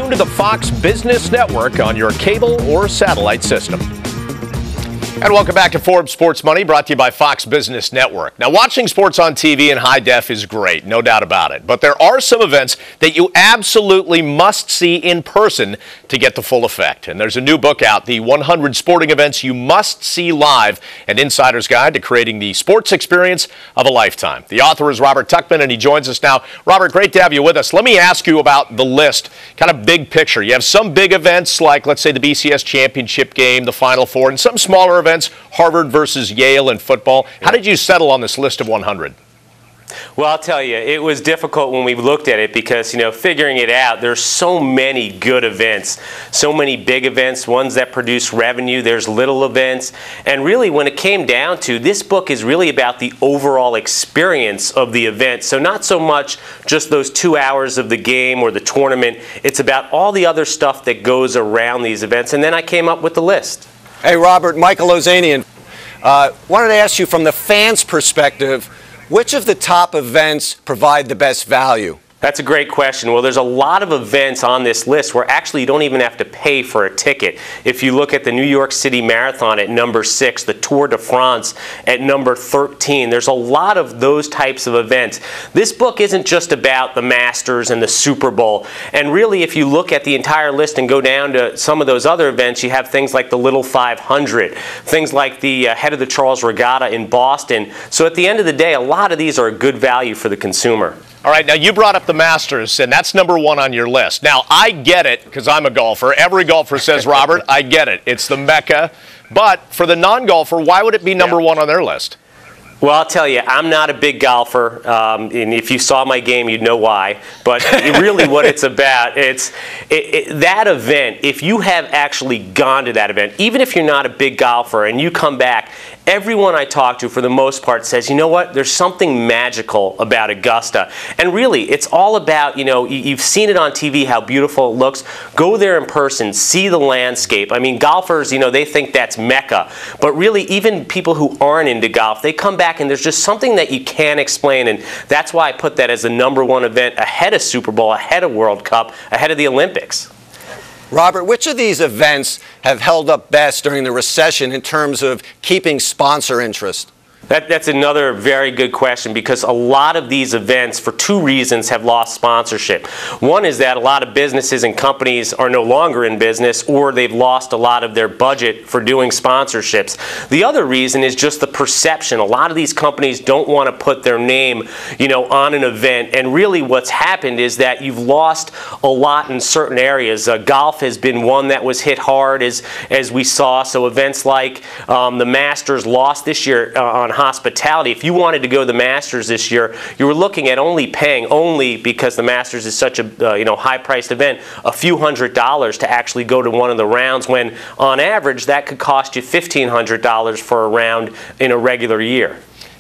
tuned to the Fox Business Network on your cable or satellite system. And welcome back to Forbes Sports Money, brought to you by Fox Business Network. Now, watching sports on TV in high def is great, no doubt about it. But there are some events that you absolutely must see in person to get the full effect. And there's a new book out, The 100 Sporting Events You Must See Live, an insider's guide to creating the sports experience of a lifetime. The author is Robert Tuchman, and he joins us now. Robert, great to have you with us. Let me ask you about the list, kind of big picture. You have some big events like, let's say, the BCS Championship game, the Final Four, and some smaller events, Harvard versus Yale in football. How did you settle on this list of 100? Well, I'll tell you, it was difficult when we looked at it because, figuring it out, there's so many good events, so many big events, ones that produce revenue, there's little events. And really, when it came down to, this book is really about the overall experience of the event. So not so much just those 2 hours of the game or the tournament. It's about all the other stuff that goes around these events. And then I came up with the list. Hey, Robert, Michael Ozanian. Wanted to ask you from the fans' perspective, which of the top events provide the best value? That's a great question. Well, there's a lot of events on this list where actually you don't even have to pay for a ticket. If you look at the New York City Marathon at number 6, the Tour de France at number 13, there's a lot of those types of events. This book isn't just about the Masters and the Super Bowl. And really, if you look at the entire list and go down to some of those other events, you have things like the Little 500, things like the Head of the Charles Regatta in Boston. So at the end of the day, a lot of these are a good value for the consumer. All right, now you brought up the Masters, and that's number 1 on your list. Now, I get it, because I'm a golfer. Every golfer says, Robert, I get it. It's the Mecca. But for the non-golfer, why would it be number 1 on their list? Well, I'll tell you, I'm not a big golfer, and if you saw my game, you'd know why. But really what it's about, that event, if you have actually gone to that event, even if you're not a big golfer and you come back, everyone I talk to, for the most part, says, you know what, there's something magical about Augusta. And really, it's all about, you've seen it on TV, how beautiful it looks. Go there in person, see the landscape. I mean, golfers, they think that's Mecca. But really, even people who aren't into golf, they come back and there's just something that you can't explain. And that's why I put that as the number 1 event ahead of Super Bowl, ahead of World Cup, ahead of the Olympics. Robert, which of these events have held up best during the recession in terms of keeping sponsor interest? That's another very good question, because a lot of these events, for 2 reasons, have lost sponsorship. One is that a lot of businesses and companies are no longer in business, or they've lost a lot of their budget for doing sponsorships. The other reason is just the perception. A lot of these companies don't want to put their name, on an event. And really what's happened is that you've lost a lot in certain areas. Golf has been one that was hit hard, as we saw. So events like the Masters lost this year on hospitality. If you wanted to go to the Masters this year, you were looking at paying because the Masters is such a high-priced event, a few $100s to actually go to one of the rounds, when on average that could cost you $1,500 for a round in a regular year.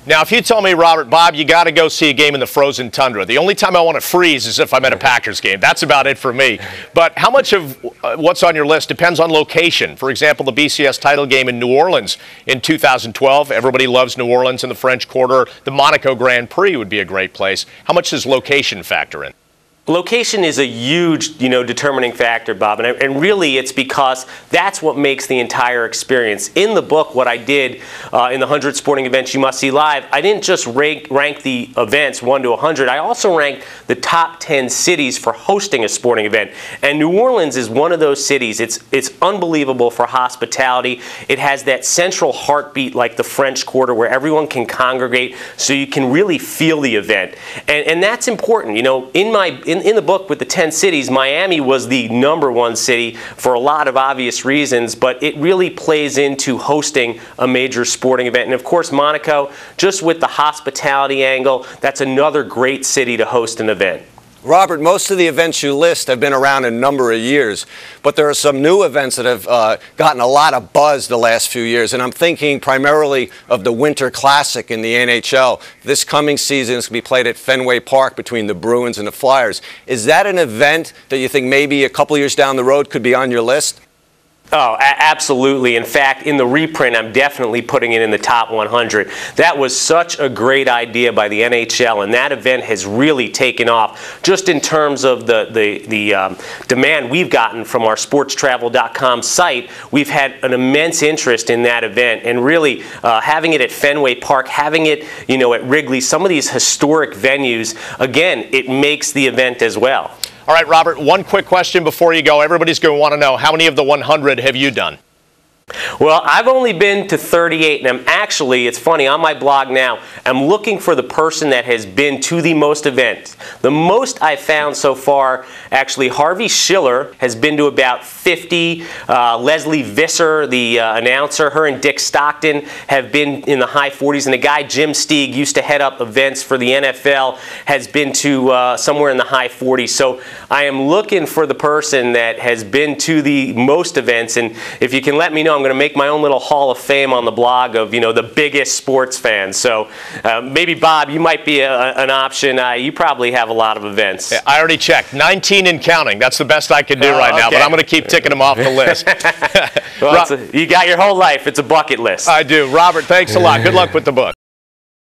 Now, if you tell me, Robert, Bob, you got to go see a game in the frozen tundra, the only time I want to freeze is if I'm at a Packers game. That's about it for me. But how much of what's on your list depends on location? For example, the BCS title game in New Orleans in 2012. Everybody loves New Orleans in the French Quarter. The Monaco Grand Prix would be a great place. How much does location factor in? Location is a huge, determining factor, Bob, and really it's because that's what makes the entire experience. In the book, what I did in the 100 Sporting Events You Must See Live, I didn't just rank the events 1 to 100. I also ranked the top 10 cities for hosting a sporting event, and New Orleans is one of those cities. It's unbelievable for hospitality. It has that central heartbeat like the French Quarter, where everyone can congregate, so you can really feel the event, and that's important. In the book with the 10 cities, Miami was the number 1 city for a lot of obvious reasons, but it really plays into hosting a major sporting event. And of course, Monaco, just with the hospitality angle, that's another great city to host an event. Robert, most of the events you list have been around a number of years, but there are some new events that have gotten a lot of buzz the last few years, and I'm thinking primarily of the Winter Classic in the NHL. This coming season is going to be played at Fenway Park between the Bruins and the Flyers. Is that an event that you think maybe a couple years down the road could be on your list? Oh, absolutely. In fact, in the reprint, I'm definitely putting it in the top 100. That was such a great idea by the NHL, and that event has really taken off just in terms of the demand we've gotten from our sportstravel.com site. We've had an immense interest in that event, and really having it at Fenway Park, having it, at Wrigley, some of these historic venues, again, it makes the event as well. All right, Robert, one quick question before you go. Everybody's going to want to know, how many of the 100 have you done? Well, I've only been to 38, and I'm actually, it's funny, on my blog now, I'm looking for the person that has been to the most events. The most I've found so far, actually, Harvey Schiller has been to about 50. Leslie Visser, the announcer, her and Dick Stockton have been in the high 40s, and the guy, Jim Steig, used to head up events for the NFL, has been to somewhere in the high 40s. So I am looking for the person that has been to the most events, and if you can let me know, I'm going to make my own little Hall of Fame on the blog of, the biggest sports fans. So maybe, Bob, you might be an option. You probably have a lot of events. Yeah, I already checked. 19 and counting. That's the best I can do right now, but I'm going to keep ticking them off the list. Well, you got your whole life. It's a bucket list. I do. Robert, thanks a lot. Good luck with the book.